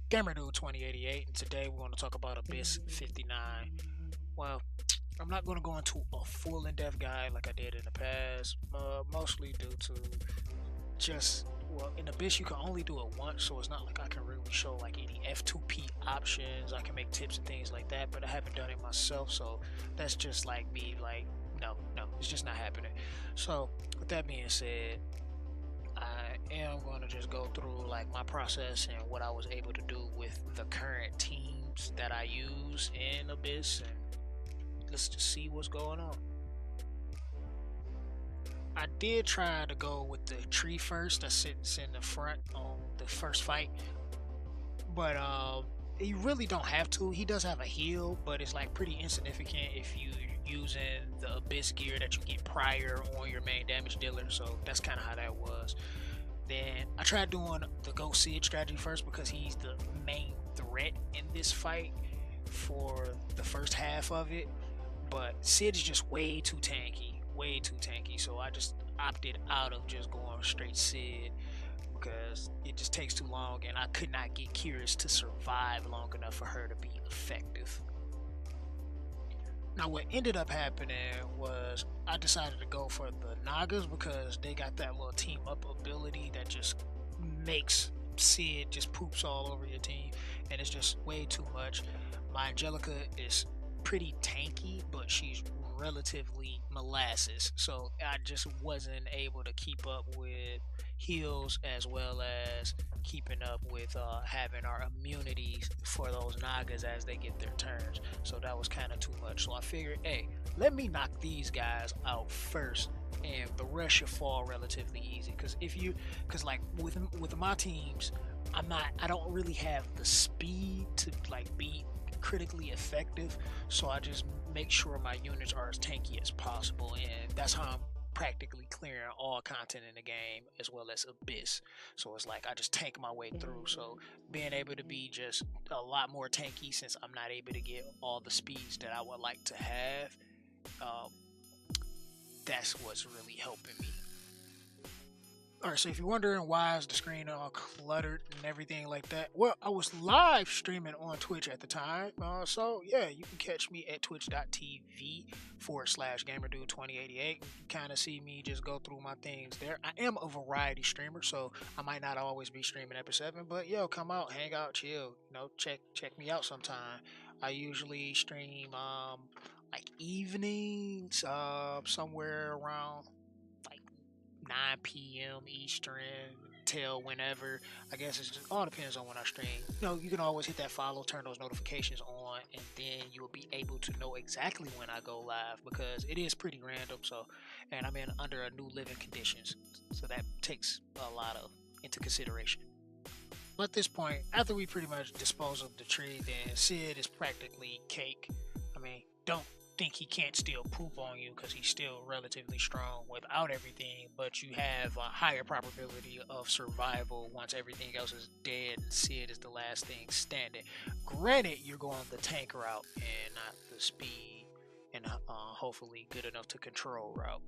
Gamerdude 2088, and today we're going to talk about Abyss 59. Well, I'm not going to go into a full in-depth guide like I did in the past, mostly due to in Abyss you can only do it once, so it's not like I can really show like any F2P options. I can make tips and things like that, but I haven't done it myself, so that's just like me, like, no, it's just not happening. So, with that being said, I am going to just go through like my process and what I was able to do with the current teams that I use in Abyss, and let's just see what's going on. I did try to go with the tree first that sits in the front on the first fight, but you really don't have to. He does have a heal, but it's like pretty insignificant if you using the Abyss gear that you get prior on your main damage dealer, so that's kind of how that was. Then I tried doing the Go Sid strategy first because he's the main threat in this fight for the first half of it. But Sid is just way too tanky, way too tanky. So I just opted out of just going straight Sid because it just takes too long, and I could not get Curious to survive long enough for her to be effective. Now, what ended up happening was I decided to go for the Nagas because they got that little team up ability that just makes Sid just poops all over your team, and it's just way too much. My Angelica is pretty tanky, but she's relatively molasses, so I just wasn't able to keep up with heals as well as keeping up with having our immunities for those Nagas as they get their turns. So that was kind of too much. So I figured, hey, let me knock these guys out first, and the rest should fall relatively easy. Because like with my teams, I don't really have the speed to like be critically effective, so I just make sure my units are as tanky as possible, and that's how I'm practically clearing all content in the game as well as Abyss. So it's like I just tank my way through, so being able to be just a lot more tanky since I'm not able to get all the speeds that I would like to have, um, that's what's really helping me. Alright, so if you're wondering why is the screen all cluttered and everything like that, well, I was live streaming on Twitch at the time. So yeah, you can catch me at twitch.tv/gamerdude2088. You can kind of see me just go through my things there. I am a variety streamer, so I might not always be streaming Episode 7, but yo, come out, hang out, chill. Check me out sometime. I usually stream like evenings, somewhere around like 9 p.m. Eastern till whenever. I guess it just all depends on when I stream. You can always hit that follow, turn those notifications on, and then you will be able to know exactly when I go live because it is pretty random. So, and I'm in under a new living conditions, so that takes a lot of into consideration. But at this point, after we pretty much dispose of the tree, then Sid is practically cake. I mean, don't think he can't still poop on you because he's still relatively strong without everything, but you have a higher probability of survival once everything else is dead and Sid is the last thing standing. Granted, you're going the tank route and not the speed and hopefully good enough to control route.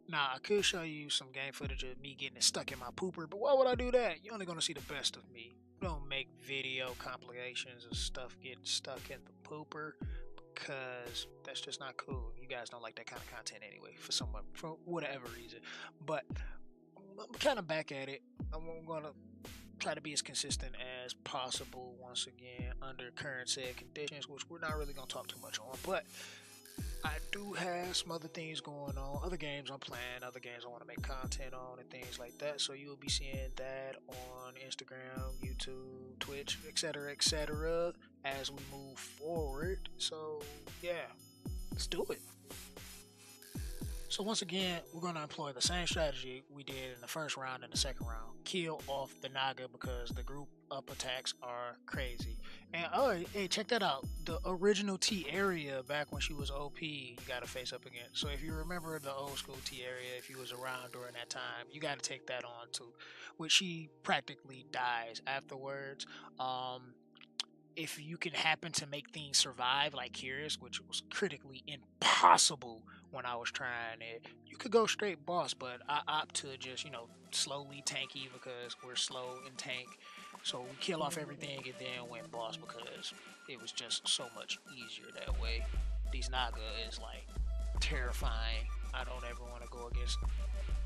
Now, I could show you some game footage of me getting it stuck in my pooper, but why would I do that? You're only going to see the best of me. You don't make video compilations of stuff getting stuck in the pooper because that's just not cool. You guys don't like that kind of content anyway, for whatever reason. But I'm kind of back at it. I'm going to try to be as consistent as possible once again under current said conditions, which we're not really going to talk too much on, but I do have some other things going on, other games I'm playing, other games I want to make content on, and things like that. So you'll be seeing that on Instagram, YouTube, Twitch, etc., as we move forward. So yeah, let's do it. So once again, we're going to employ the same strategy we did in the first round and the second round. Kill off the Naga because the group up attacks are crazy. And oh, hey, check that out. The original T area back when she was OP, you got to face up against. So if you remember the old school T area, if you was around during that time, you got to take that on too. Which she practically dies afterwards. if you can happen to make things survive like Curious, which was critically impossible when I was trying it, you could go straight boss, but I opt to just, slowly tanky because we're slow and tank. So we kill off everything and then went boss because it was just so much easier that way. These Naga is like terrifying. I don't ever want to go against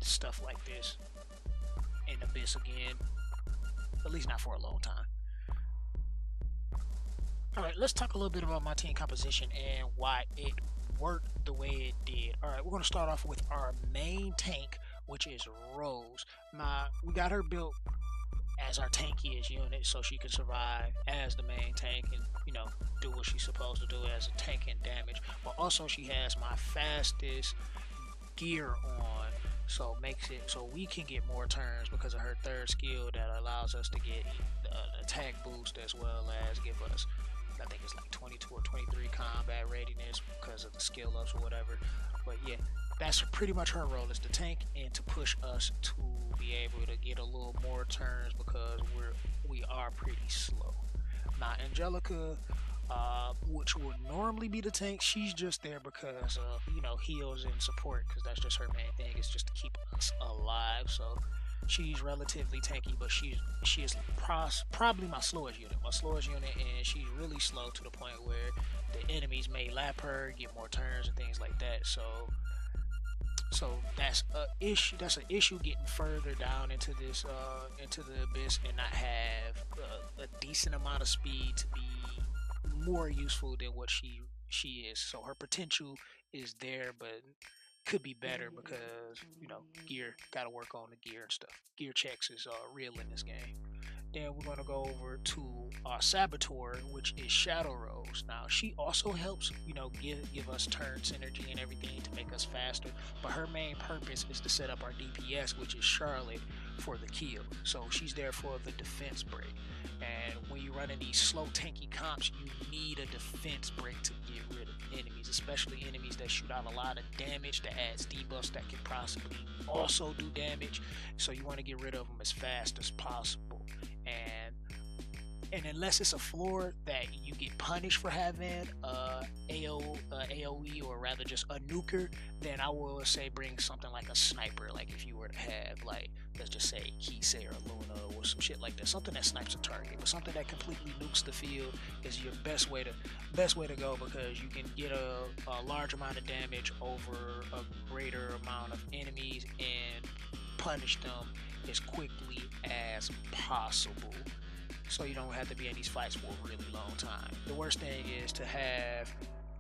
stuff like this in Abyss again. At least not for a long time. Alright, let's talk a little bit about my team composition and why it worked the way it did. Alright, we're going to start off with our main tank, which is Rose. Now, we got her built as our tankiest unit so she can survive as the main tank and, do what she's supposed to do as a tank and damage. But also she has my fastest gear on, so makes it so we can get more turns because of her third skill that allows us to get the attack boost as well as give us, I think it's like 22 or 23 combat readiness because of the skill ups or whatever. But yeah, that's pretty much her role, is to tank and to push us to be able to get a little more turns because we are pretty slow. Now Angelica, which would normally be the tank, she's just there because of heals and support, because that's just her main thing, is just to keep us alive. So she's relatively tanky, but she is probably my slowest unit, and she's really slow to the point where the enemies may lap her, get more turns and things like that. So that's a issue. That's an issue getting further down into this into the Abyss and not have a decent amount of speed to be more useful than what she is. So her potential is there, but could be better because gear, gotta work on the gear and stuff. Gear checks is real in this game. Then we're going to go over to our Saboteur, which is Shadow Rose. Now she also helps give us turn synergy and everything to make us faster, but her main purpose is to set up our DPS, which is Charlotte, for the kill. So she's there for the defense break, and when you run in these slow tanky comps, you need a defense break to get rid of enemies, especially enemies that shoot out a lot of damage that adds debuffs that can possibly also do damage. So you want to get rid of them as fast as possible. And unless it's a floor that you get punished for having AoE, or rather just a nuker, then I will say bring something like a sniper. Like if you were to have, like, let's just say Kise or Luna or some shit like that, something that snipes a target, but something that completely nukes the field is your best way to go, because you can get a large amount of damage over a greater amount of enemies and punish them as quickly as possible, so you don't have to be in these fights for a really long time. The worst thing is to have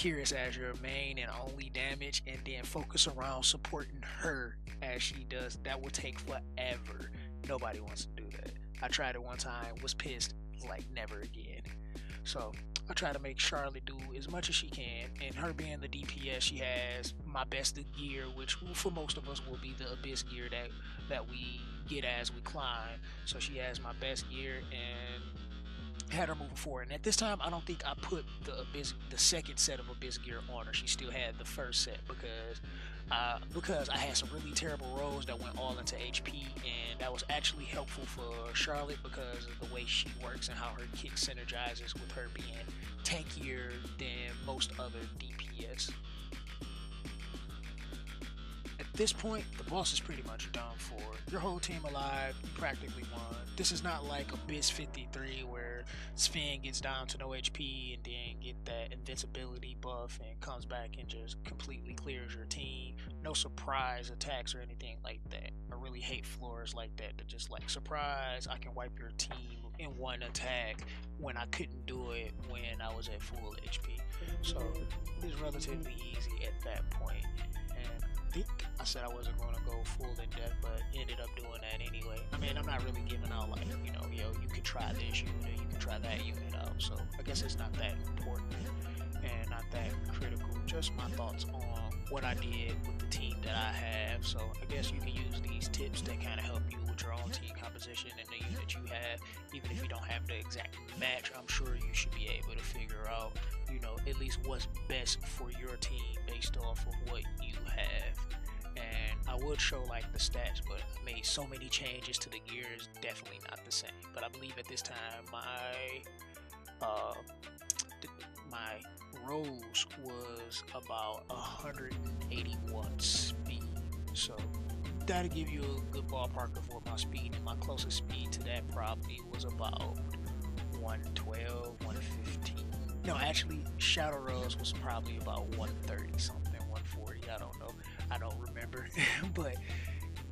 Curious as your main and only damage and then focus around supporting her as she does. That will take forever. Nobody wants to do that. I tried it one time, was pissed, like never again. So I try to make Charlotte do as much as she can, and her being the DPS, she has my best gear, which for most of us will be the Abyss gear that we get as we climb. So she has my best gear and had her moving forward. And at this time, I don't think I put the second set of Abyss gear on her. She still had the first set because I had some really terrible rolls that went all into HP, and that was actually helpful for Charlotte because of the way she works and how her kick synergizes with her being tankier than most other DPS. At this point, the boss is pretty much done for. Your whole team alive, you practically won. This is not like Abyss 53 where Sven gets down to no HP and then get that invincibility buff and comes back and just completely clears your team. No surprise attacks or anything like that. I really hate floors like that just like, surprise, I can wipe your team in one attack when I couldn't do it when I was at full HP. So it's relatively easy at that point. And I think I said I wasn't going to go full in depth, but ended up doing that anyway. I mean, I'm not really giving out like, you can try this unit, you can try that unit out. So I guess it's not that important and not that critical. Just my thoughts on what I did with the team that I have. So I guess you can use these tips to kind of help you with your own team composition and the unit you have. Even if you don't have the exact match, I'm sure you should be able to figure out, at least what's best for your team based off of what you have. And I would show like the stats, but I made so many changes to the gears, definitely not the same. But I believe at this time Uh, my rose was about 181 speed. So that'll give you a good ballpark of what my speed. And my closest speed to that probably was about 112, 115. No, actually, Shadow Rose was probably about 130 something, 140. I don't know. I don't remember. But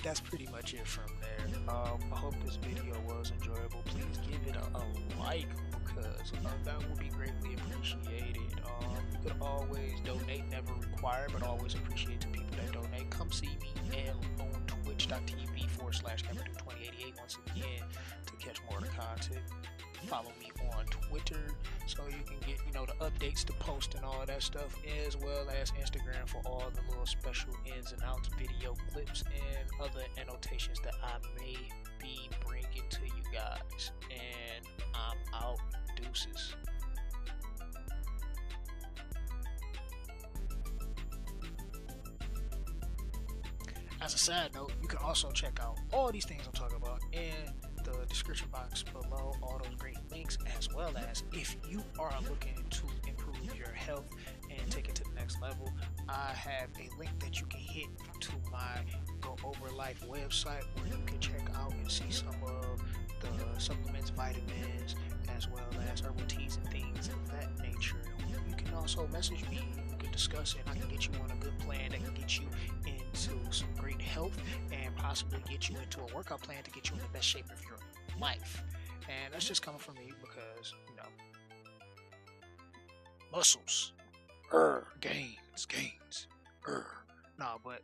that's pretty much it from there. I hope this video was enjoyable. Please give it a like because that would be greatly appreciated. You could always donate, never required, but always appreciate the people that donate. Come see me on twitch.tv/Cameron2088 once again to catch more of the content. Follow me on Twitter so you can get, the updates, the post, and all that stuff, as well as Instagram for all the little special ins and outs, video clips, and other annotations that I may be bringing to you guys. And I'm out. Deuces. As a side note, you can also check out all these things I'm talking about in the description box below, all those great links, as well as if you are looking to improve your health and take it to the next level, I have a link that you can hit to my Go Over Life website where you can check out and see some of the supplements, vitamins, as well as herbal teas and things of that nature. You can also message me, we can discuss it, I can get you on a good plan that can get you into some great health and possibly get you into a workout plan to get you in the best shape of your life. And that's just coming from me because, muscles, gains, nah, but,